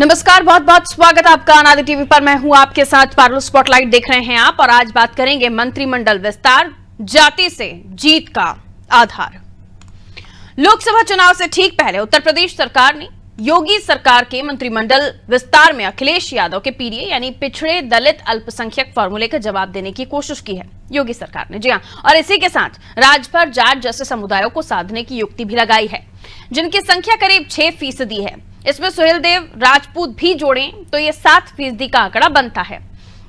नमस्कार, बहुत बहुत स्वागत है आपका अनादि टीवी पर। मैं हूं आपके साथ पारुल। स्पॉटलाइट देख रहे हैं आप और आज बात करेंगे मंत्रिमंडल विस्तार, जाति से जीत का आधार। लोकसभा चुनाव से ठीक पहले उत्तर प्रदेश सरकार ने योगी सरकार के मंत्रिमंडल विस्तार में अखिलेश यादव के पीडीए यानी पिछड़े दलित अल्पसंख्यक फॉर्मूले का जवाब देने की कोशिश की है योगी सरकार ने। जी हां, और इसी के साथ राजभर जाट जैसे समुदायों को साधने की युक्ति भी लगाई है, जिनकी संख्या करीब 6% है। इसमें सुहेलदेव राजपूत भी जोड़ें तो ये 7% का आंकड़ा बनता है।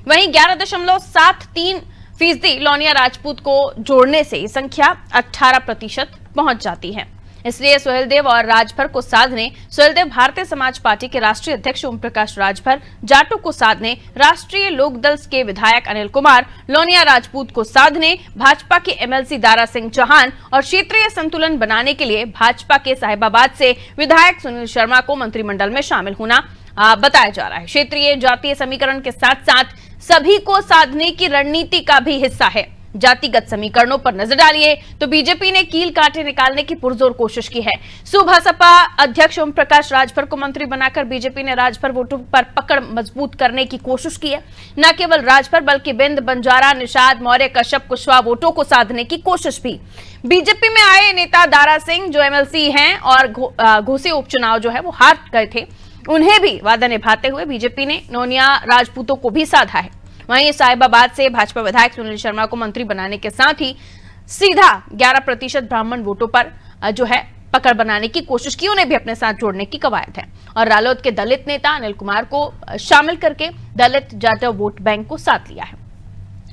वहीं 11.73% लोनिया राजपूत को जोड़ने से ये संख्या 18% पहुंच जाती है। इसलिए सुहेलदेव और राजभर को साधने सुहेलदेव भारतीय समाज पार्टी के राष्ट्रीय अध्यक्ष ओम प्रकाश राजभर, जाटों को साधने राष्ट्रीय लोकदल के विधायक अनिल कुमार, लोनिया राजपूत को साधने भाजपा के एमएलसी दारा सिंह चौहान और क्षेत्रीय संतुलन बनाने के लिए भाजपा के साहिबाबाद से विधायक सुनील शर्मा को मंत्रिमंडल में शामिल होना बताया जा रहा है। क्षेत्रीय जातीय समीकरण के साथ साथ सभी को साधने की रणनीति का भी हिस्सा है। जातिगत समीकरणों पर नजर डालिए तो बीजेपी ने कील कांटे निकालने की पुरजोर कोशिश की है। सुभासपा अध्यक्ष ओम प्रकाश राजभर को मंत्री बनाकर बीजेपी ने राजभर वोटों पर पकड़ मजबूत करने की कोशिश की है। न केवल राजभर बल्कि बिंद, बंजारा, निषाद, मौर्य, कश्यप, कुशवाहा वोटों को साधने की कोशिश भी। बीजेपी में आए नेता दारा सिंह जो एमएलसी हैं और घोसी उपचुनाव जो है वो हार गए थे, उन्हें भी वादा निभाते हुए बीजेपी ने लोनिया राजपूतों को भी साधा है। वहीं साहिबाबाद से भाजपा विधायक सुनील शर्मा को मंत्री बनाने के साथ ही सीधा 11% ब्राह्मण वोटों पर जो है पकड़ बनाने की कोशिश की, उन्हें भी अपने साथ जोड़ने की कवायद है। और रालोद के दलित नेता अनिल कुमार को शामिल करके दलित जाटव वोट बैंक को साथ लिया है।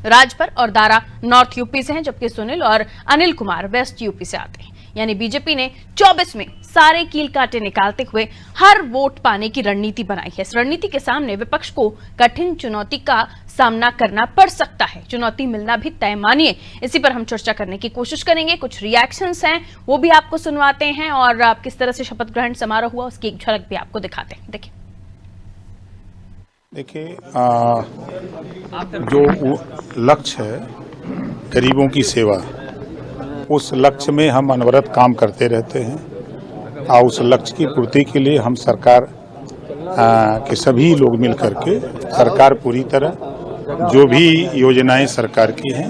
राजभर और दारा नॉर्थ यूपी से हैं, जबकि सुनील और अनिल कुमार वेस्ट यूपी से आते हैं। यानी बीजेपी ने 24 में सारे कील कांटे निकालते हुए हर वोट पाने की रणनीति बनाई है। इस रणनीति के सामने विपक्ष को कठिन चुनौती का सामना करना पड़ सकता है। चुनौती मिलना भी तय मानिए। इसी पर हम चर्चा करने की कोशिश करेंगे। कुछ रिएक्शंस हैं वो भी आपको सुनवाते हैं और किस तरह से शपथ ग्रहण समारोह हुआ उसकी एक झलक भी आपको दिखाते हैं। देखिए, जो लक्ष्य है गरीबों की सेवा, उस लक्ष्य में हम अनवरत काम करते रहते हैं और उस लक्ष्य की पूर्ति के लिए हम सरकार के सभी लोग मिल करके सरकार पूरी तरह जो भी योजनाएं सरकार की हैं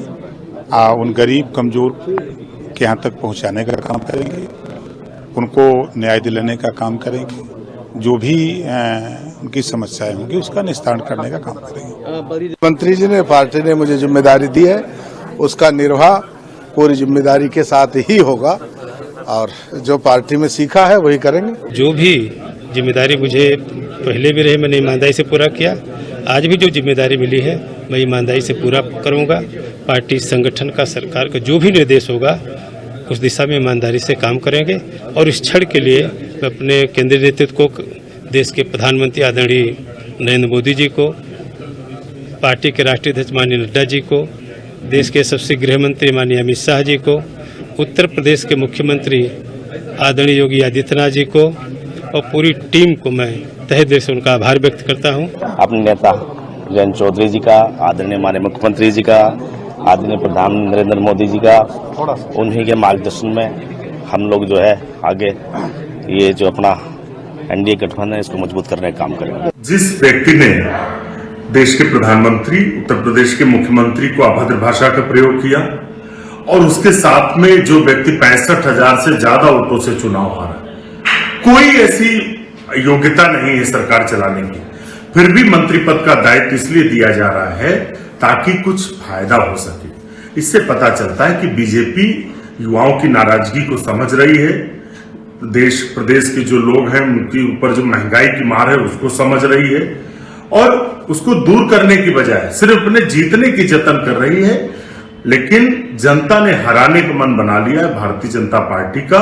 उन गरीब कमजोर के यहाँ तक पहुँचाने का काम करेंगे, उनको न्याय दिलाने का काम करेंगे, जो भी उनकी समस्याएं होंगी उसका निस्तारण करने का काम करेंगे। मंत्री जी ने, पार्टी ने मुझे जिम्मेदारी दी है, उसका निर्वाह पूरी जिम्मेदारी के साथ ही होगा और जो पार्टी में सीखा है वही करेंगे। जो भी जिम्मेदारी मुझे पहले भी रही मैंने ईमानदारी से पूरा किया, आज भी जो जिम्मेदारी मिली है मैं ईमानदारी से पूरा करूंगा। पार्टी संगठन का, सरकार का जो भी निर्देश होगा उस दिशा में ईमानदारी से काम करेंगे और इस क्षण के लिए मैं अपने केंद्रीय नेतृत्व को, देश के प्रधानमंत्री आदरणीय नरेंद्र मोदी जी को, पार्टी के राष्ट्रीय अध्यक्ष माननीय नड्डा जी को, देश के सबसे गृह मंत्री माननीय अमित शाह जी को, उत्तर प्रदेश के मुख्यमंत्री आदरणीय योगी आदित्यनाथ जी को और पूरी टीम को मैं तहे दिल से उनका आभार व्यक्त करता हूं। अपने नेता जयंत चौधरी जी का, आदरणीय माननीय मुख्यमंत्री जी का, आदरणीय प्रधानमंत्री नरेंद्र मोदी जी का, उन्हीं के मार्गदर्शन में हम लोग जो है आगे ये जो अपना एनडीए गठबंधन है इसको मजबूत करने का काम करेंगे। जिस व्यक्ति ने देश के प्रधानमंत्री, उत्तर प्रदेश के मुख्यमंत्री को अभद्र भाषा का प्रयोग किया और उसके साथ में जो व्यक्ति 65,000 से ज्यादा वोटों से चुनाव हारा, कोई ऐसी योग्यता नहीं है सरकार चलाने की, फिर भी मंत्री पद का दायित्व इसलिए दिया जा रहा है ताकि कुछ फायदा हो सके। इससे पता चलता है कि बीजेपी युवाओं की नाराजगी को समझ रही है, देश प्रदेश के जो लोग हैं उनके ऊपर जो महंगाई की मार है उसको समझ रही है और उसको दूर करने की बजाय सिर्फ अपने जीतने की जतन कर रही है। लेकिन जनता ने हराने का मन बना लिया है। भारतीय जनता पार्टी का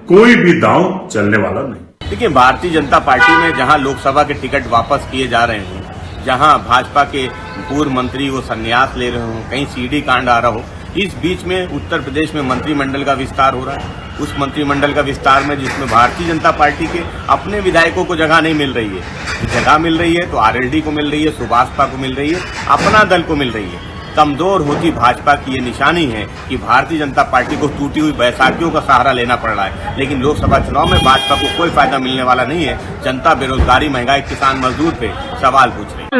कोई भी दांव चलने वाला नहीं। देखिए, भारतीय जनता पार्टी में जहां लोकसभा के टिकट वापस किए जा रहे हैं, जहां भाजपा के पूर्व मंत्री वो संन्यास ले रहे हो, कहीं सीडी कांड आ रहा हो, इस बीच में उत्तर प्रदेश में मंत्रिमंडल का विस्तार हो रहा है। उस मंत्रिमंडल का विस्तार में जिसमें भारतीय जनता पार्टी के अपने विधायकों को जगह नहीं मिल रही है, जगह मिल रही है तो आरएलडी को मिल रही है, सुभासपा को मिल रही है, अपना दल को मिल रही है। कमजोर होती भाजपा की ये निशानी है कि भारतीय जनता पार्टी को टूटी हुई बैसाखियों का सहारा लेना पड़ रहा है। लेकिन लोकसभा चुनाव में भाजपा को कोई फायदा मिलने वाला नहीं है। जनता बेरोजगारी, महंगाई, किसान मजदूर पे सवाल पूछ रही है।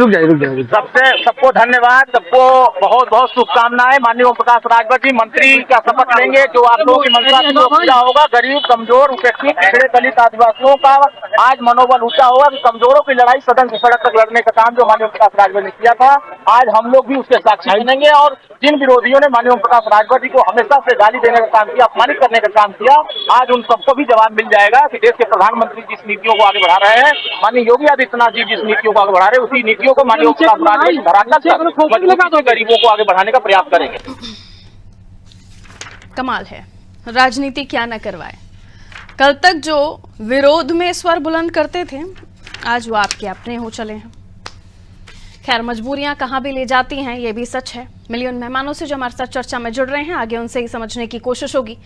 सबको धन्यवाद, सबको बहुत बहुत शुभकामनाएं। माननीय ओम प्रकाश राजभर जी मंत्री का शपथ लेंगे, जो आप लोगों की मंशा पूरा होगा। गरीब, कमजोर, उपेक्षित, पिछड़े, दलित, आदिवासियों का आज मनोबल ऊंचा होगा कि कमजोरों की लड़ाई सदन से सड़क तक लड़ने का काम जो माननीय ओम प्रकाश राजभर ने किया था, आज हम लोग भी उसके साक्षी बनेंगे। और जिन विरोधियों ने माननीय ओम प्रकाश राजभर जी को हमेशा से गाली देने का काम किया, अपमानित करने का काम किया, आज उन सबको भी जवाब मिल जाएगा कि देश के प्रधानमंत्री जिस नीतियों को आगे बढ़ा रहे हैं, माननीय योगी आदित्यनाथ जी जिस नीतियों को आगे बढ़ा रहे हैं, उसी नीतियों को माननीय ओम प्रकाश राजभर धरातल गरीबों को आगे बढ़ाने का प्रयास करेंगे। कमाल है, राजनीति क्या न करवाए। कल तक जो विरोध में स्वर बुलंद करते थे, आज वो आपके अपने हो चले हैं। खैर, मजबूरियां कहां भी ले जाती हैं, ये भी सच है। मिलियन मेहमानों से जो हमारे साथ चर्चा में जुड़ रहे हैं, आगे उनसे ही समझने की कोशिश होगी।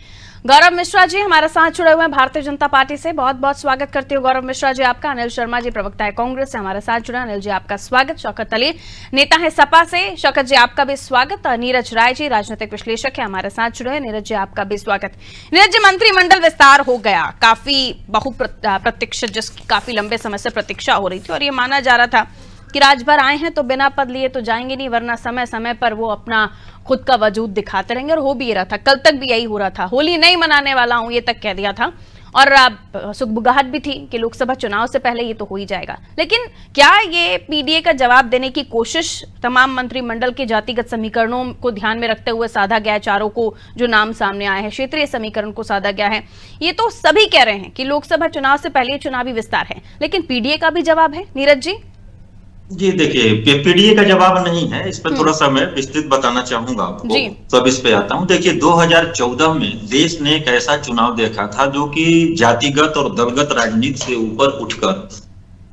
गौरव मिश्रा जी हमारे साथ जुड़े हुए हैं भारतीय जनता पार्टी से, बहुत बहुत स्वागत करती हूँ गौरव मिश्रा जी आपका। अनिल शर्मा जी प्रवक्ता है कांग्रेस से हमारे साथ जुड़े, अनिल जी आपका स्वागत। शौकत अली नेता है सपा से, शौकत जी आपका भी स्वागत। नीरज राय जी राजनीतिक विश्लेषक है हमारे साथ जुड़े हैं, नीरज जी आपका भी स्वागत। नीरज जी, मंत्रिमंडल विस्तार हो गया, काफी बहुप्रतीक्षित, जिसकी काफी लंबे समय से प्रतीक्षा हो रही थी और ये माना जा रहा था कि राजभर आए हैं तो बिना पद लिए तो जाएंगे नहीं, वरना समय समय पर वो अपना खुद का वजूद दिखाते रहेंगे। और हो भी रहा था, कल तक भी यही हो रहा था। होली नहीं मनाने वाला हूं ये तक कह दिया था, और अब सुगबुगाहट भी थी कि लोकसभा चुनाव से पहले ये तो हो ही जाएगा। लेकिन क्या ये पीडीए का जवाब देने की कोशिश तमाम मंत्रिमंडल के जातिगत समीकरणों को ध्यान में रखते हुए साधा गया है? चारों को जो नाम सामने आए हैं, क्षेत्रीय समीकरण को साधा गया है। ये तो सभी कह रहे हैं कि लोकसभा चुनाव से पहले चुनावी विस्तार है, लेकिन पीडीए का भी जवाब है। नीरज जी जी देखिए, पीडीए का जवाब नहीं है, इस पर थोड़ा सा मैं विस्तृत बताना चाहूंगा आपको, तब इस पे आता हूं। देखिए, 2014 में देश ने एक ऐसा चुनाव देखा था जो कि जातिगत और दलगत राजनीति से ऊपर उठकर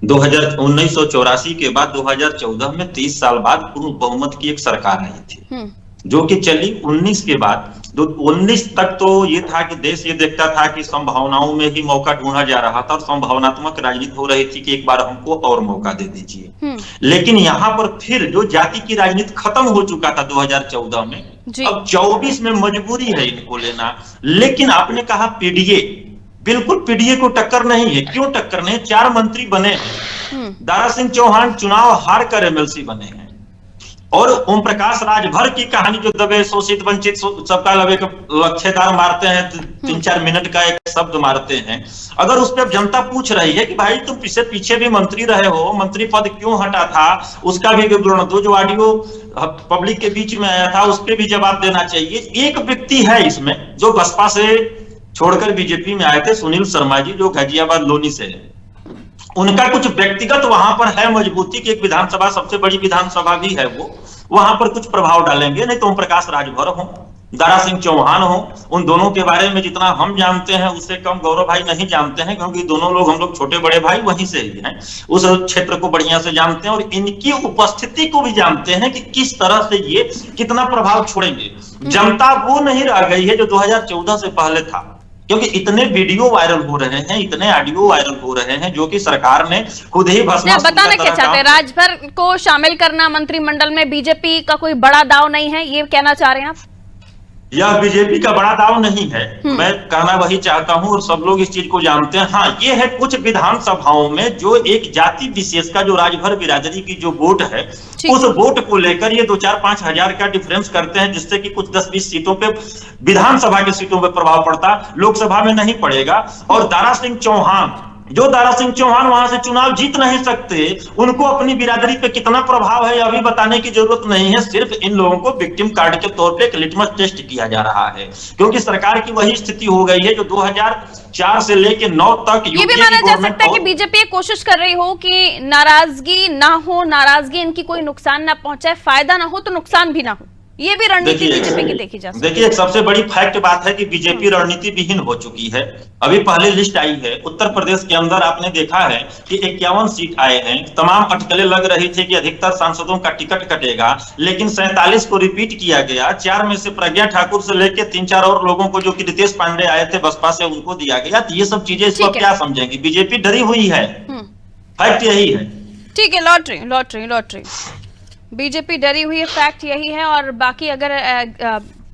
1984 के बाद 2014 में 30 साल बाद पूर्ण बहुमत की एक सरकार आई थी, जो कि चली 19 के बाद। 19 तक तो ये था कि देश ये देखता था कि संभावनाओं में ही मौका ढूंढा जा रहा था और संभावनात्मक राजनीति हो रही थी कि एक बार हमको और मौका दे दीजिए। लेकिन यहाँ पर फिर जो जाति की राजनीति खत्म हो चुका था 2014 में, अब 24 में मजबूरी है इनको लेना। लेकिन आपने कहा पीडीए, बिल्कुल पीडीए को टक्कर नहीं है। क्यों टक्कर नहीं? 4 मंत्री बने हैं। दारा सिंह चौहान चुनाव हार कर एमएलसी बने हैं, और ओम प्रकाश राजभर की कहानी जो दबे शोषित वंचित सबका लबे लच्छेदार मारते हैं, 3-4 मिनट का एक शब्द मारते हैं। अगर उस पर जनता पूछ रही है कि भाई तुम पीछे भी मंत्री रहे हो, मंत्री पद क्यों हटा था, उसका भी विवरण दो। जो ऑडियो पब्लिक के बीच में आया था उस पर भी जवाब देना चाहिए। एक व्यक्ति है इसमें जो बसपा से छोड़कर बीजेपी में आए थे, सुनील शर्मा जी, जो गाजियाबाद लोनी से है। उनका कुछ व्यक्तिगत वहां पर है मजबूती की, एक विधानसभा सबसे बड़ी विधानसभा भी है, वो वहां पर कुछ प्रभाव डालेंगे। नहीं तो ओम प्रकाश राजभर हो, दारा सिंह चौहान हो, उन दोनों के बारे में जितना हम जानते हैं उससे कम गौरव भाई नहीं जानते हैं, क्योंकि दोनों लोग हम लोग छोटे बड़े भाई वहीं से ही हैं, उस क्षेत्र को बढ़िया से जानते हैं और इनकी उपस्थिति को भी जानते हैं कि किस तरह से ये कितना प्रभाव छोड़ेंगे। जनता वो नहीं रह गई है जो 2014 से पहले था, क्योंकि इतने वीडियो वायरल हो रहे हैं, इतने ऑडियो वायरल हो रहे हैं, जो कि सरकार ने खुद ही भस्मासुर बताना क्या चाहते हैं? राजभर को शामिल करना मंत्रिमंडल में बीजेपी का कोई बड़ा दाव नहीं है, ये कहना चाह रहे हैं आप? यह बीजेपी का बड़ा दाव नहीं है, मैं कहना वही चाहता हूं और सब लोग इस चीज को जानते हैं। हाँ, ये है कुछ विधानसभाओं में जो एक जाति विशेष का जो राजभर बिरादरी की जो वोट है, उस वोट को लेकर ये 2-4-5 हजार का डिफरेंस करते हैं, जिससे कि कुछ 10-20 सीटों पे, विधानसभा की सीटों पे प्रभाव पड़ता, लोकसभा में नहीं पड़ेगा। और दारा सिंह चौहान वहां से चुनाव जीत नहीं सकते, उनको अपनी बिरादरी पे कितना प्रभाव है अभी बताने की जरूरत नहीं है। सिर्फ इन लोगों को विक्टिम कार्ड के तौर पे एक लिटमस टेस्ट किया जा रहा है, क्योंकि सरकार की वही स्थिति हो गई है जो 2004 से लेके 9 तक। ये भी माना जा सकता है कि बीजेपी कोशिश कर रही हो कि नाराजगी ना हो, नाराजगी इनकी कोई नुकसान ना पहुंचाए, फायदा ना हो तो नुकसान भी ना हो, ये भी रणनीति बीजेपी की देखी जा सकती है। देखिए, एक सबसे बड़ी फैक्ट बात है कि बीजेपी रणनीति विहीन हो चुकी है। अभी पहले लिस्ट आई है, उत्तर प्रदेश के अंदर आपने देखा है कि 51 सीट आए हैं। तमाम अटकलें लग रही थी कि अधिकतर सांसदों का टिकट कटेगा, लेकिन 47 को रिपीट किया गया। 4 में से प्रज्ञा ठाकुर से लेकर 3-4 और लोगों को, जो कि रितेश पांडे आए थे बसपा से, उनको दिया गया। ये सब चीजें इसको क्या समझेंगी? बीजेपी डरी हुई है, फैक्ट यही है। ठीक है, लॉटरी बीजेपी डरी हुई है, फैक्ट यही है। और बाकी अगर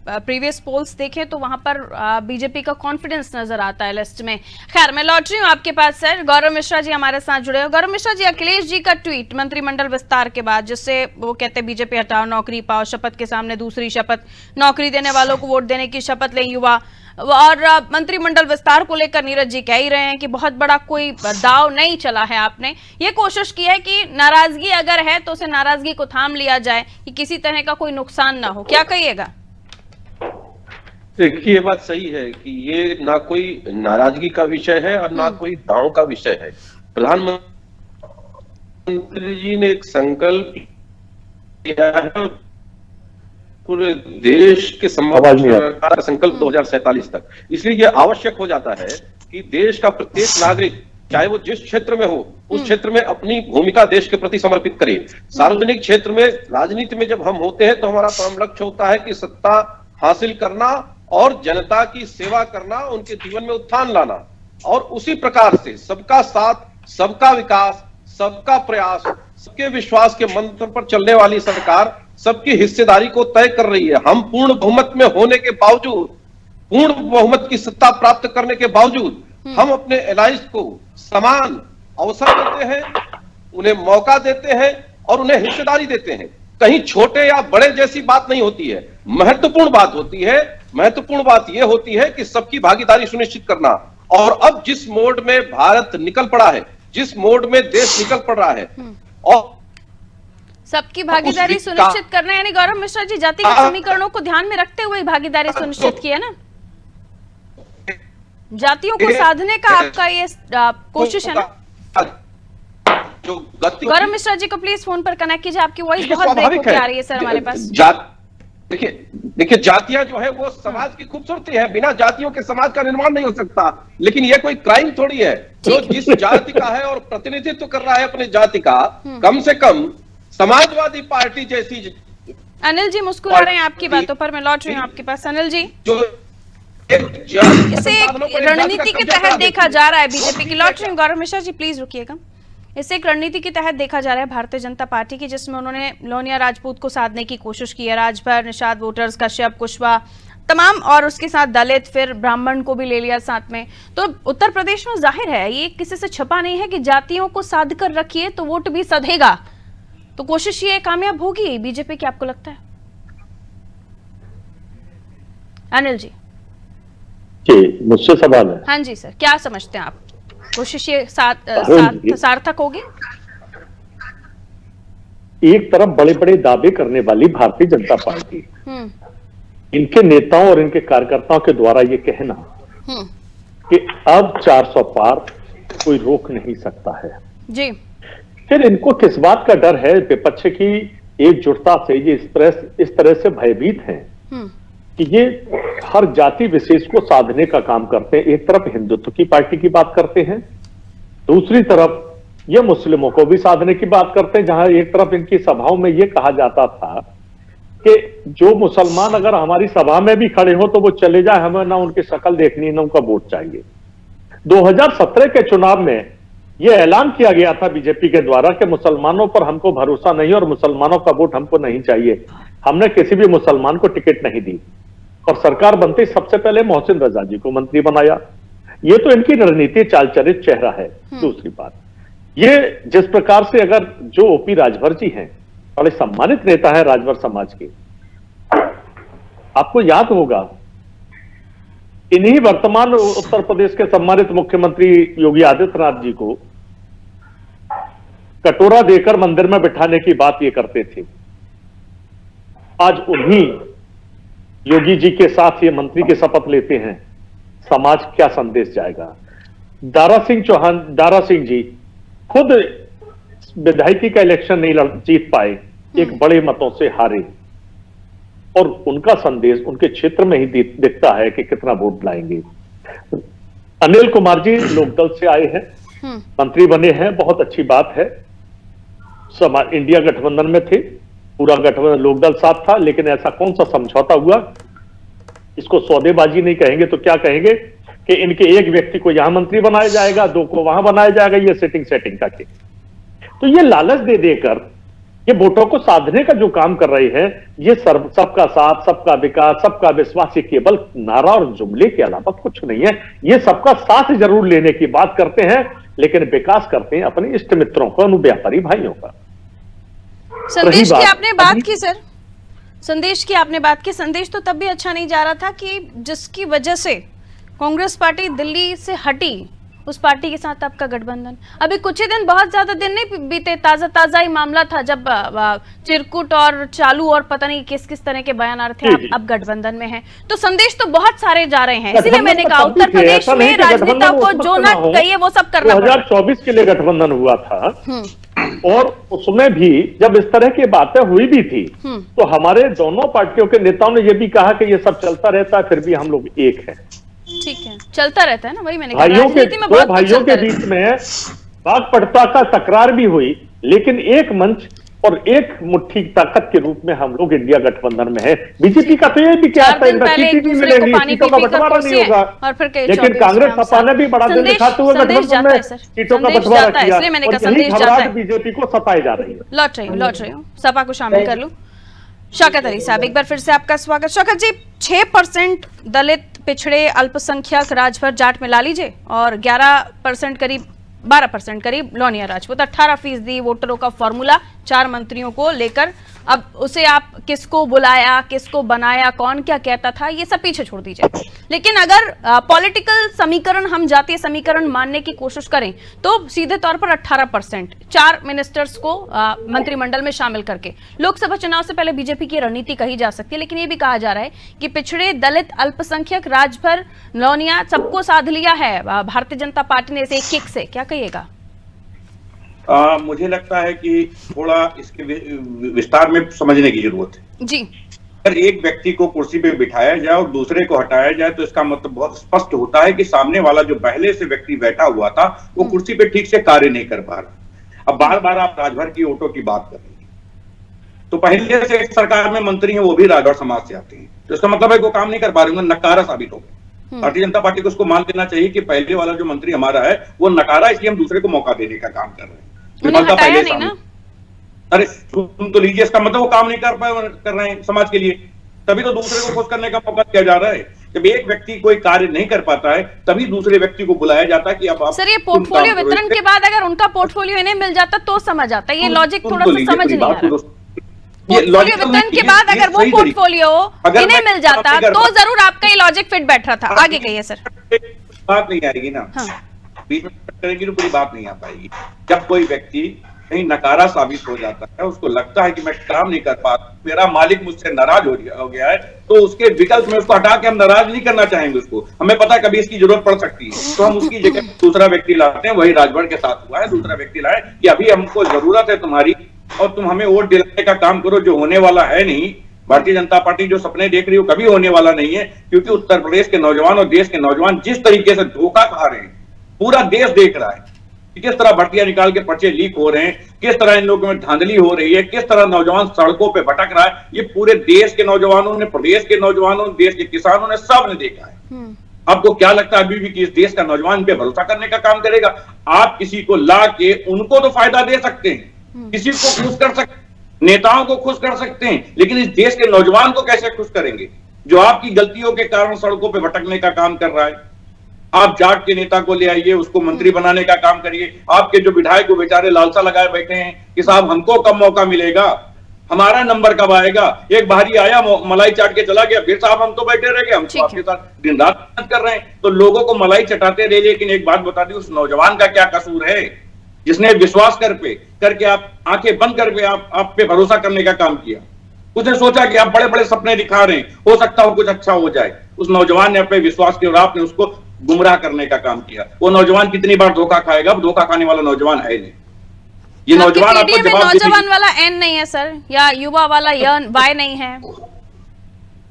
प्रीवियस पोल्स देखें तो वहां पर बीजेपी का कॉन्फिडेंस नजर आता है लिस्ट में। खैर, मैं लौट रही हूँ आपके पास सर। गौरव मिश्रा जी हमारे साथ जुड़े हैं। गौरव मिश्रा जी, अखिलेश जी का ट्वीट मंत्रिमंडल विस्तार के बाद, जिससे वो कहते हैं बीजेपी हटाओ नौकरी पाओ, शपथ के सामने दूसरी शपथ, नौकरी देने वालों को वोट देने की शपथ लें युवा, और मंत्रिमंडल विस्तार को लेकर नीरज जी कह ही रहे हैं कि बहुत बड़ा कोई दाव नहीं चला है। आपने ये कोशिश की है कि नाराजगी अगर है तो उसे नाराजगी को थाम लिया जाए कि किसी तरह का कोई नुकसान ना हो, क्या कहिएगा? देखिए, ये बात सही है कि ये ना कोई नाराजगी का विषय है और ना कोई दांव का विषय है। प्रधानमंत्री जी ने एक संकल्प किया है पूरे देश के समाज संकल्प 2047 तक, इसलिए ये आवश्यक हो जाता है कि देश का प्रत्येक नागरिक, चाहे वो जिस क्षेत्र में हो, उस क्षेत्र में अपनी भूमिका देश के प्रति समर्पित करे। सार्वजनिक क्षेत्र में, राजनीति में जब हम होते हैं तो हमारा परम लक्ष्य होता है कि सत्ता हासिल करना और जनता की सेवा करना, उनके जीवन में उत्थान लाना। और उसी प्रकार से सबका साथ, सबका विकास, सबका प्रयास, सबके विश्वास के मंत्र पर चलने वाली सरकार सबकी हिस्सेदारी को तय कर रही है। हम पूर्ण बहुमत में होने के बावजूद, पूर्ण बहुमत की सत्ता प्राप्त करने के बावजूद, हम अपने एलाइज को समान अवसर देते हैं, उन्हें मौका देते हैं और उन्हें हिस्सेदारी देते हैं। कहीं छोटे या बड़े जैसी बात नहीं होती है, महत्वपूर्ण बात होती है। महत्वपूर्ण बात यह होती है कि सबकी भागीदारी सुनिश्चित करना। और अब जिस मोड में भारत निकल पड़ा है, जिस मोड में देश निकल पड़ रहा है, और सबकी भागीदारी सुनिश्चित करना, यानी गौरव मिश्रा जी जातिगत समीकरणों को ध्यान में रखते हुए भागीदारी सुनिश्चित की है ना, जातियों को साधने का आपका ये कोशिश है ना? गौरव मिश्रा जी को प्लीज फोन पर कनेक्ट कीजिए, आपकी वॉइस बहुत ब्रेक होकर आ रही है सर हमारे पास। देखिए जातियां जो है वो समाज की खूबसूरती है, बिना जातियों के समाज का निर्माण नहीं हो सकता। लेकिन ये कोई क्राइम थोड़ी है। जो जिस जाति का है और प्रतिनिधित्व कर रहा है अपने जाति का, कम से कम समाजवादी पार्टी जैसी। अनिल जी मुस्कुरा रहे हैं आपकी बातों पर, मैं लौट रही हूँ आपके पास। अनिल जी, जो इसे रणनीति के तहत देखा जा रहा है बीजेपी की, लौट रही हूँ गौरव मिश्रा जी प्लीज रुकिएगा। इसे एक रणनीति के तहत देखा जा रहा है भारतीय जनता पार्टी की, जिसमें उन्होंने लोनिया राजपूत को साधने की कोशिश की है। राजभर, निषाद वोटर्स, कश्यप, कुशवाहा तमाम, और उसके साथ दलित, फिर ब्राह्मण को भी ले लिया साथ में। तो उत्तर प्रदेश में जाहिर है ये किसी से छपा नहीं है कि जातियों को साध कर रखिए तो वोट भी सधेगा। तो कोशिश ये कामयाब होगी बीजेपी की, आपको लगता है? अनिल जी मुझसे सवाल है। हाँ जी सर, क्या समझते हैं आप, कोशिश ये सार्थक होगी? एक तरफ बड़े बड़े दावे करने वाली भारतीय जनता पार्टी, इनके नेताओं और इनके कार्यकर्ताओं के द्वारा ये कहना कि अब 400 पार कोई रोक नहीं सकता है जी। फिर इनको किस बात का डर है? विपक्ष की एकजुटता से ये इस तरह से भयभीत हैं कि ये हर जाति विशेष को साधने का काम करते हैं। एक तरफ हिंदुत्व की पार्टी की बात करते हैं, दूसरी तरफ ये मुस्लिमों को भी साधने की बात करते हैं। जहां एक तरफ इनकी सभाओं में ये कहा जाता था कि जो मुसलमान अगर हमारी सभा में भी खड़े हो तो वो चले जाए, हमें ना उनकी शक्ल देखनी ना उनका वोट चाहिए। 2017 के चुनाव में यह ऐलान किया गया था बीजेपी के द्वारा कि मुसलमानों पर हमको भरोसा नहीं और मुसलमानों का वोट हमको नहीं चाहिए। हमने किसी भी मुसलमान को टिकट नहीं दी और सरकार बनते सबसे पहले मोहसिन रजा जी को मंत्री बनाया। ये तो इनकी रणनीति चालचरित चेहरा है। दूसरी बात, ये जिस प्रकार से अगर जो ओपी राजभर जी हैं, बड़े सम्मानित नेता है राजभर समाज के, आपको याद होगा इन्हीं वर्तमान उत्तर प्रदेश के सम्मानित मुख्यमंत्री योगी आदित्यनाथ जी को कटोरा देकर मंदिर में बिठाने की बात ये करते थे। आज उन्हीं योगी जी के साथ ये मंत्री की शपथ लेते हैं, समाज क्या संदेश जाएगा? दारा सिंह जी खुद विधायकी का इलेक्शन नहीं जीत पाए, एक बड़े मतों से हारे, और उनका संदेश उनके क्षेत्र में ही दिखता है कि कितना वोट लाएंगे। अनिल कुमार जी लोकदल से आए हैं, मंत्री बने हैं, बहुत अच्छी बात है। इंडिया गठबंधन में थे, पूरा गठबंधन लोकदल साथ था, लेकिन ऐसा कौन सा समझौता हुआ? इसको सौदेबाजी नहीं कहेंगे तो क्या कहेंगे कि इनके एक व्यक्ति को यहां मंत्री बनाया जाएगा, दो को वहां बनाया जाएगा, ये सेटिंग का खेल। तो ये लालच दे देकर ये वोटों को साधने का जो काम कर रही है, ये सबका साथ, सबका विकास, सबका विश्वास, ये केवल नारा और जुमले के अलावा कुछ नहीं है। ये सबका साथ जरूर लेने की बात करते हैं, लेकिन विकास करते हैं अपने इष्ट मित्रों को, व्यापारी भाइयों का। संदेश की आपने बात की सर, संदेश की आपने बात की। संदेश तो तब भी अच्छा नहीं जा रहा था कि जिसकी वजह से कांग्रेस पार्टी दिल्ली से हटी, उस पार्टी के साथ आपका गठबंधन। अभी कुछ ही दिन, बहुत ज्यादा दिन नहीं बीते, ताजा ही मामला था जब चिरकुट और चालू और पता नहीं किस किस तरह के बयान आ रहे थे, आप अब गठबंधन में हैं। तो संदेश तो बहुत सारे जा रहे हैं, इसीलिए मैंने कहा उत्तर प्रदेश में राजनेता को जो ना कहिए वो सब करना पड़ेगा। 2024 के लिए गठबंधन हुआ था और उसमें भी जब इस तरह की बातें हुई भी थी तो हमारे दोनों पार्टियों के नेताओं ने यह भी कहा कि ये सब चलता रहता है, फिर भी हम लोग एक हैं। ठीक है, चलता रहता है ना, वही मैंने कहा। दो भाइयों के बीच में बात पड़ता का तकरार भी हुई, लेकिन एक मंच और एक मुट्ठी ताकत के रूप में हम लोग इंडिया गठबंधन में है। बीजेपी का तो ये भी क्या था, सीटों का बंटवारा नहीं होगा, लेकिन कांग्रेस सपा ने भी बड़ा दिल दिखाते हुए गठबंधन में सीटों का बंटवारा किया, और यही घबराहट बीजेपी को सताई जा रही है। लौट रही हूँ, सपा को शामिल कर लूं। शौकत अली साहब, एक बार फिर से आपका स्वागत। शौकत जी, 6% दलित, पिछड़े, अल्पसंख्यक, राजभर, जाट में ला लीजिए, और 11% करीब 12% करीब लोनिया राजपूत, 18% वोटरों का फॉर्मूला 4 मंत्रियों को लेकर। अब उसे आप किसको बुलाया, किसको बनाया, कौन क्या कहता था, ये सब पीछे छोड़ दीजिए। लेकिन अगर पॉलिटिकल समीकरण, हम जातीय समीकरण मानने की कोशिश करें तो सीधे तौर पर 18%, 4 मिनिस्टर्स को मंत्रिमंडल में शामिल करके लोकसभा चुनाव से पहले बीजेपी की रणनीति कही जा सकती है। लेकिन ये भी कहा जा रहा है कि पिछड़े, दलित, अल्पसंख्यक, राजभर, लोनिया सबको साध लिया है भारतीय जनता पार्टी ने, इसे एक किक से। क्या कहिएगा? मुझे लगता है कि थोड़ा इसके विस्तार में समझने की जरूरत है जी। अगर एक व्यक्ति को कुर्सी पे बिठाया जाए और दूसरे को हटाया जाए तो इसका मतलब बहुत स्पष्ट होता है कि सामने वाला जो पहले से व्यक्ति बैठा हुआ था वो कुर्सी पे ठीक से कार्य नहीं कर पा रहा। अब बार बार आप राजभर की वोटों की बात कर रहे हैं, तो पहले से एक सरकार में मंत्री हैं वो भी राजभर समाज से आते हैं, तो इसका मतलब है वो काम नहीं कर पा रहे होंगे, नकारा साबित हो गए। भारतीय जनता पार्टी को उसको मान लेना चाहिए कि पहले वाला जो मंत्री हमारा है वो नकारा, इसलिए हम दूसरे को मौका देने का काम कर रहे हैं। पहले नहीं ना? अरे सुन तो लीजिए, इसका मतलब वो काम नहीं कर रहे हैं समाज के लिए, तभी तो दूसरे को खुश करने का मौका दिया जा रहा है। जब एक व्यक्ति कोई कार्य नहीं कर पाता है तभी दूसरे व्यक्ति को बुलाया जाता है कि अब आप। सर, ये पोर्टफोलियो वितरण के बाद अगर उनका पोर्टफोलियो इन्हें मिल जाता तो समझ आता है, ये लॉजिक थोड़ा सा समझ नहीं आ रहा। पोर्टफोलियो वितरण के बाद अगर वो पोर्टफोलियो इन्हें मिल जाता तो जरूर आपका ये लॉजिक फिट बैठ रहा था। आगे कहिए सर। बात नहीं आएगी ना, बीच में करेंगी तो पूरी बात नहीं आ पाएगी। जब कोई व्यक्ति कहीं नकारा साबित हो जाता है, उसको लगता है कि मैं काम नहीं कर पा, मेरा मालिक मुझसे नाराज हो गया है, तो उसके विकल्प में उसको हटा के हम नाराज नहीं करना चाहेंगे उसको। हमें पता है कभी इसकी जरूरत पड़ सकती है, तो हम उसकी जगह दूसरा व्यक्ति लाते हैं। वही राजभर के साथ हुआ है, दूसरा व्यक्ति लाए कि अभी हमको जरूरत है तुम्हारी और तुम हमें वोट दिलाने का काम करो, जो होने वाला है नहीं। भारतीय जनता पार्टी जो सपने देख रही है वो कभी होने वाला नहीं है, क्योंकि उत्तर प्रदेश के नौजवान और देश के नौजवान जिस तरीके से धोखा खा रहे हैं, पूरा देश देख रहा है कि किस तरह भर्तियां निकाल के पर्चे लीक हो रहे हैं, किस तरह इन लोगों में धांधली हो रही है, किस तरह नौजवान सड़कों पे भटक रहा है। ये पूरे देश के नौजवानों ने, प्रदेश के नौजवानों ने, देश के किसानों ने, सब ने देखा है। आपको क्या लगता है अभी भी कि इस देश का नौजवान पे भरोसा करने का काम करेगा? आप किसी को ला के उनको तो फायदा दे सकते हैं, किसी को खुश कर सकते हैं, नेताओं को खुश कर सकते हैं, लेकिन इस देश के नौजवान को कैसे खुश करेंगे जो आपकी गलतियों के कारण सड़कों पे भटकने का काम कर रहा है? आप जाट के नेता को ले आइए, उसको मंत्री बनाने का काम करिए। आपके जो विधायक को बेचारे लालसा लगाए बैठे हैं कि साहब हमको कब मौका मिलेगा, हमारा नंबर कब आएगा। एक बारी आया, मलाई चाट के चला गया, फिर साहब हम तो बैठे रह गए, हम तो आपके साथ दिन रात मेहनत कर रहे हैं। तो लोगों को मलाई चटाते रहे, लेकिन एक बात बता दी, उस नौजवान का क्या कसूर है जिसने विश्वास करके आप आंखें बंद करके आप पे भरोसा करने का काम किया। उसने सोचा कि आप बड़े बड़े सपने दिखा रहे हैं, हो सकता हो कुछ अच्छा हो जाए। उस नौजवान ने अपने विश्वास के और आपने उसको गुमराह करने का काम किया। वो नौजवान कितनी बार धोखा खाएगा? अब धोखा खाने वाला नौजवान है नहीं। ये नौजवान आपको जवाब नौजवान वाला एन नहीं है सर, या युवा वाला वाई नहीं है,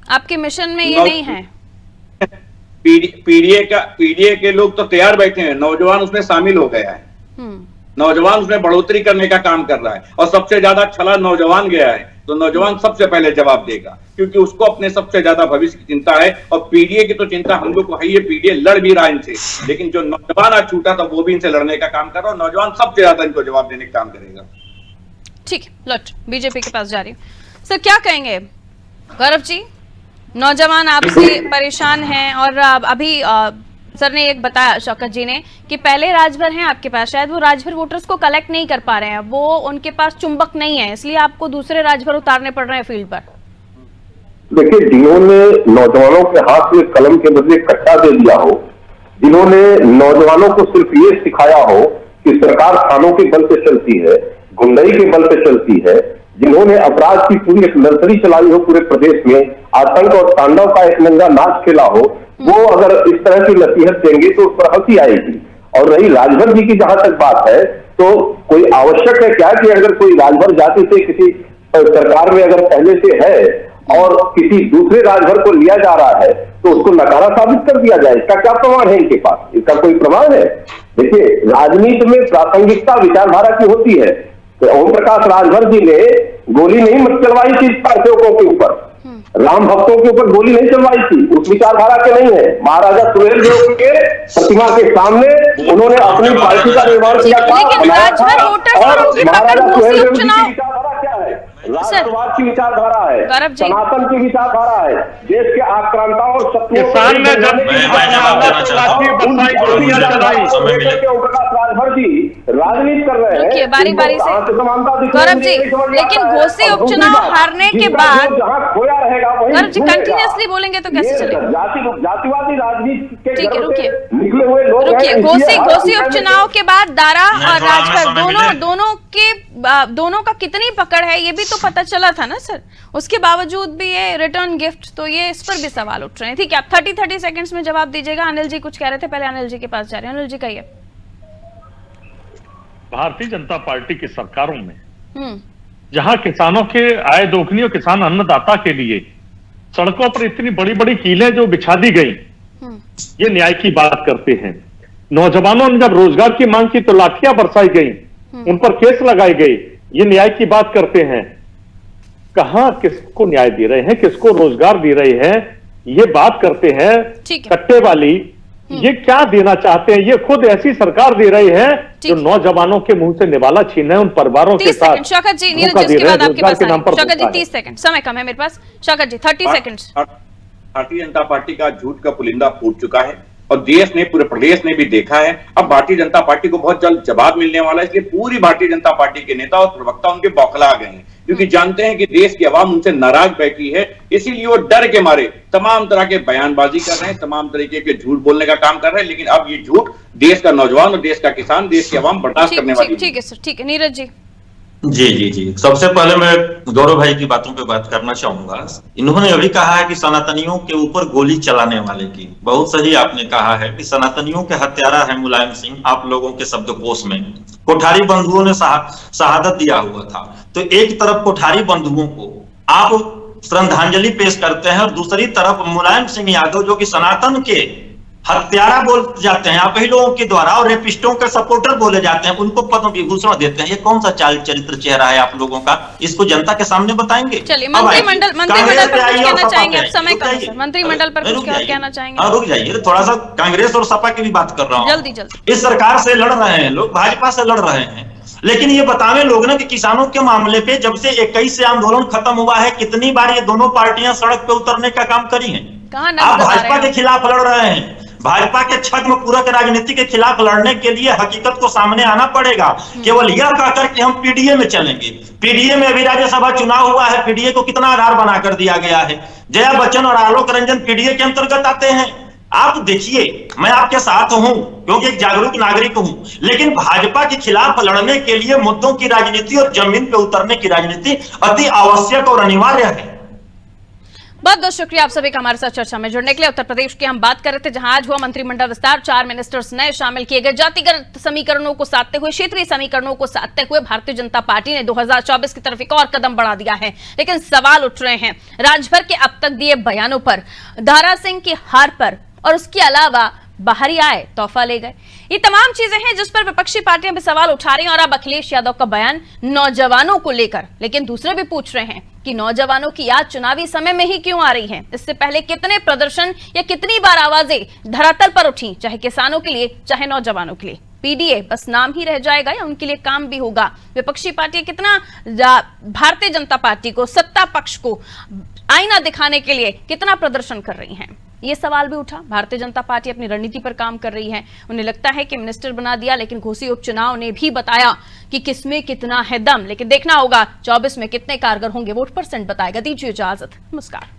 आपके मिशन में ये नहीं है। पीडीए के लोग तो तैयार बैठे हैं, नौजवान उसमें शामिल हो गया है, नौजवान उसमें बढ़ोतरी करने का काम कर रहा है, और सबसे ज्यादा छला नौजवान गया है। तो नौजवान सबसे पहले जवाब देगा, क्योंकि उसको अपने सबसे ज्यादा भविष्य की चिंता है। और पीडीए की तो चिंता हम लोग को है, ये पीडीए लड़ भी रहा है इनसे, लेकिन जो नौजवान आज छूटा था वो भी इनसे लड़ने का काम कर रहा है। और नौजवान सबसे ज्यादा इनको जवाब देने का काम करेगा। ठीक है, लौट बीजेपी के पास जा रही हूँ। सर क्या कहेंगे गौरव जी, नौजवान आपसे परेशान हैं और अभी सर ने एक बताया शौकत जी ने कि पहले राजभर हैं आपके पास, शायद वो राजभर वोटर्स को कलेक्ट नहीं कर पा रहे हैं, वो उनके पास चुंबक नहीं है, इसलिए आपको दूसरे राजभर उतारने पड़ रहे हैं फील्ड पर। देखिए, जिन्होंने नौजवानों के हाथ में कलम के बदले कट्टा दे दिया हो, जिन्होंने नौजवानों को सिर्फ ये सिखाया हो कि सरकार थानों के बल पे चलती है, गुंडई के बल पे चलती है, जिन्होंने अपराध की पूरी एक नर्सरी चलाई हो पूरे प्रदेश में, आतंक और तांडव का एक नंगा नाच खेला हो, वो अगर इस तरह की नसीहत देंगे तो उस पर हंसी आएगी। और रही राजभर जी की जहां तक बात है, तो कोई आवश्यक है क्या कि अगर कोई राजभर जाति से किसी सरकार में अगर पहले से है और किसी दूसरे राजभर को लिया जा रहा है तो उसको नकारा साबित कर दिया जाए? इसका क्या प्रमाण है इनके पास? इसका कोई प्रमाण है? देखिए, राजनीति में प्रासंगिकता विचारधारा की होती है। तो ओम प्रकाश राजभर जी ने गोली नहीं मत चलवाई थी सेवकों के ऊपर, राम भक्तों के ऊपर गोली नहीं चलवाई थी, उस विचारधारा के नहीं है। महाराजा सुहेलदेव के प्रतिमा के सामने उन्होंने अपनी पार्टी का निर्माण किया था, और महाराजा सुहेलदेव जी की विचारधारा क्या है? राष्ट्रवाद की विचारधारा है, सनातन की विचारधारा है, देश के आक्रांताओं और शत्रुओं राजभर जी राजनीति कर रहे हैं बारी बारी से गौरव जी। लेकिन घोसी उपचुनाव हारने के बाद खोया रहेगा गौरव जी कंटिन्यूअसली बोलेंगे तो कैसे चलेगा? जातिवादी राजनीति के ठीक है, रुकिए निकले हुए लोग रुकिए। घोसी उपचुनाव के बाद दारा और राजभर दोनों का कितनी पकड़ है ये भी तो पता चला था ना सर। उसके बावजूद भी ये रिटर्न गिफ्ट, तो ये इस पर भी सवाल उठ रहे हैं। ठीक है, आप 30 सेकंड्स में जवाब दीजिएगा। अनिल जी कुछ कह रहे थे, पहले अनिल जी के पास जा रहे हैं। अनिल जी कहिए। भारतीय जनता पार्टी की सरकारों में जहां किसानों के आय दोगुनी और किसान अन्नदाता के लिए सड़कों पर इतनी बड़ी बड़ी कीलें जो बिछा दी गई, ये न्याय की बात करते हैं। नौजवानों ने जब रोजगार की मांग की तो लाठियां बरसाई गई, उन पर केस लगाए गए, ये न्याय की बात करते हैं। कहां किसको न्याय दे रहे हैं, किसको रोजगार दे रहे हैं, ये बात करते हैं कट्टे वाली। ये क्या देना चाहते हैं? ये खुद ऐसी सरकार दे रही है जो नौजवानों के मुंह से निवाला छीन है, उन परिवारों के साथ। शौकत जी, नीरज जी, इसके बाद आपके पास शौकत जी 30 सेकंड, समय कम है मेरे पास। शौकत जी 30 सेकंड। भारतीय जनता पार्टी का झूठ का पुलिंदा फूट चुका है और देश ने, पूरे प्रदेश ने भी देखा है। अब भारतीय जनता पार्टी को बहुत जल्द जवाब मिलने वाला है, इसलिए पूरी भारतीय जनता पार्टी के नेता और प्रवक्ता उनके बौखला गए हैं, क्योंकि जानते हैं कि देश की आवाम उनसे नाराज बैठी है। इसीलिए वो डर के मारे तमाम तरह के बयानबाजी कर रहे हैं, तमाम तरीके के झूठ बोलने का काम कर रहे हैं। लेकिन अब ये झूठ देश का नौजवान और देश का किसान, देश की आवाम बर्दाश्त करने वाली। ठीक है सर, ठीक है। नीरज जी। जी, सबसे पहले मैं गौरव भाई की बातों पे बात करना चाहूंगा। इन्होंने अभी कहा है कि सनातनियों के ऊपर गोली चलाने वाले की, बहुत सही आपने कहा है कि सनातनियों के हत्यारा है मुलायम सिंह, आप लोगों के शब्दकोश में। कोठारी बंधुओं ने शहादत दिया हुआ था, तो एक तरफ कोठारी बंधुओं को आप श्रद्धांजलि पेश करते हैं और दूसरी तरफ मुलायम सिंह यादव जो कि सनातन के हत्यारा बोल जाते हैं आप ही लोगों के द्वारा, और रेपिस्टों के सपोर्टर बोले जाते हैं, उनको पद्म विभूषण देते हैं। ये कौन सा चरित्र चेहरा है आप लोगों का? इसको जनता के सामने बताएंगे। चलिए, मंत्रिमंडल पर कुछ कहना चाहेंगे? अब समय कम है, मंत्रिमंडल पर कुछ कहना चाहेंगे? रुक जाइए, थोड़ा सा कांग्रेस और सपा की भी बात कर रहा हूँ। जल्दी। इस सरकार से लड़ रहे हैं लोग, भाजपा से लड़ रहे हैं, लेकिन ये बतावे लोग ना कि किसानों के मामले पे जब से 21 से आंदोलन खत्म हुआ है, कितनी बार ये दोनों पार्टियां सड़क पे उतरने का काम करी है? आप भाजपा के खिलाफ लड़ रहे हैं, भाजपा के छद्म पूरक राजनीति के खिलाफ लड़ने के लिए हकीकत को सामने आना पड़ेगा। केवल यह कहकर कि हम पीडीए में चलेंगे, पीडीए में अभी राज्यसभा चुनाव हुआ है, पीडीए को कितना आधार बनाकर दिया गया है। जया बच्चन और आलोक रंजन पीडीए के अंतर्गत आते हैं। आप देखिए, मैं आपके साथ हूं क्योंकि एक जागरूक नागरिक हूं, लेकिन भाजपा के खिलाफ लड़ने के लिए मुद्दों की राजनीति और जमीन पे उतरने की राजनीति अति आवश्यक और अनिवार्य है। बहुत बहुत शुक्रिया आप सभी का हमारे साथ चर्चा में जुड़ने के लिए। उत्तर प्रदेश की हम बात कर रहे थे, जहां आज हुआ मंत्रिमंडल विस्तार, 4 मिनिस्टर्स नए शामिल किए गए। जातिगत समीकरणों को साधते हुए, क्षेत्रीय समीकरणों को साधते हुए भारतीय जनता पार्टी ने 2024 की तरफ एक और कदम बढ़ा दिया है। लेकिन सवाल उठ रहे हैं राजभर के अब तक दिए बयानों पर, दारा सिंह की हार पर, और उसके अलावा बाहरी आए तोहफा ले गए। ये तमाम चीजें हैं जिस पर विपक्षी पार्टियां भी सवाल उठा रही हैं। और अब अखिलेश यादव का बयान नौजवानों को लेकर, लेकिन दूसरे भी पूछ रहे हैं कि नौजवानों की याद चुनावी समय में ही क्यों आ रही है? इससे पहले कितने प्रदर्शन या कितनी बार आवाजें धरातल पर उठी, चाहे किसानों के लिए चाहे नौजवानों के लिए। पीडीए बस नाम ही रह जाएगा या उनके लिए काम भी होगा? विपक्षी पार्टी कितना भारतीय जनता पार्टी को, सत्ता पक्ष को आईना दिखाने के लिए कितना प्रदर्शन कर रही हैं? ये सवाल भी उठा। भारतीय जनता पार्टी अपनी रणनीति पर काम कर रही है। उन्हें लगता है कि मिनिस्टर बना दिया, लेकिन घोसी उपचुनाव ने भी बताया कि किसमें कितना है दम। लेकिन देखना होगा 24 में कितने कारगर होंगे, वोट परसेंट बताएगा। दीजिए इजाजत, नमस्कार।